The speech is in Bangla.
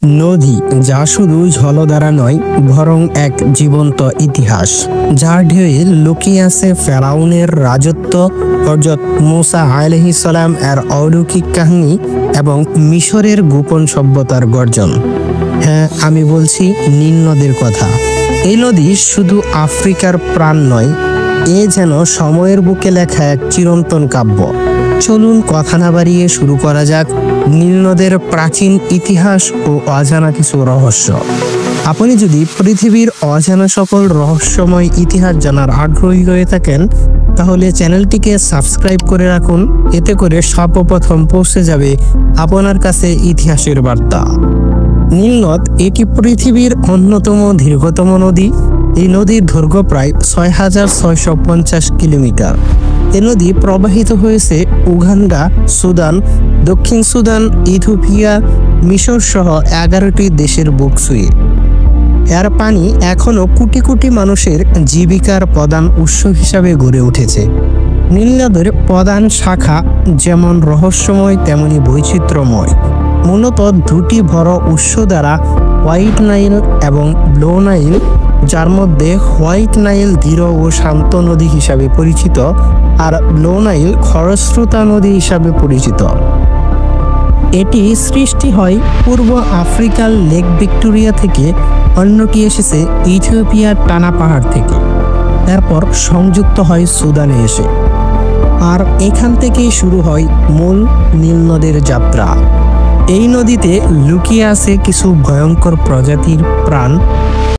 নদী যা শুধু জলধারা নয় বরং এক জীবন্ত ইতিহাস, যার ঢেউয়ে লুকিয়ে আছে ফেরাউনের রাজত্ব, হযরত মুসা আলাইহিস সালাম এর অলৌকিক কাহিনী এবং মিশরের গোপন সভ্যতার গর্জন। হ্যাঁ, আমি বলছি নীল নদীর কথা। এই নদী শুধু আফ্রিকার প্রাণ নয়, এ যেন সময়ের বুকে লেখা এক চিরন্তন কাব্য। চলুন কথা না বাড়িয়ে শুরু করা যাক নীল নদের প্রাচীন ইতিহাস ও অজানা কিছু রহস্য। আপনি যদি পৃথিবীর অজানা সকল রহস্যময় ইতিহাস জানার আগ্রহী হয়ে থাকেন, তাহলে চ্যানেলটিকে সাবস্ক্রাইব করে রাখুন। এতে করে সর্বপ্রথম পৌঁছে যাবে আপনার কাছে ইতিহাসের বার্তা। নীল নদ এটি পৃথিবীর অন্যতম দীর্ঘতম নদী। এই নদীর দৈর্ঘ্য প্রায় ৬,৬৫০ কিলোমিটার। এ নদী প্রবাহিত হয়েছে উগান্ডা, সুদান, দক্ষিণ সুদান, ইথিওপিয়া, মিশর সহ ১১টি দেশের বুক ছুঁয়ে। এর পানি এখনও কোটি কোটি মানুষের জীবিকার প্রধান উৎস হিসাবে গড়ে উঠেছে। নীল নদের প্রধান শাখা যেমন রহস্যময় তেমনি বৈচিত্র্যময়। মূলত দুটি বড় উৎস দ্বারা, হোয়াইট নাইল এবং ব্লু নাইল, যার মধ্যে হোয়াইট নাইল ধীর ও শান্ত নদী হিসাবে পরিচিত আর ব্লু নাইল খরস্রোতা নদী হিসাবে পরিচিত। এটি সৃষ্টি হয় পূর্ব আফ্রিকার লেক ভিক্টোরিয়া থেকে, অন্যটি এসেছে ইথিওপিয়ার টানা পাহাড় থেকে, তারপর সংযুক্ত হয় সুদানে এসে। আর এখান থেকেই শুরু হয় মূল নীল নদের যাত্রা। এই নদীতে লুকিয়ে আছে কিছু ভয়ঙ্কর প্রজাতির প্রাণ,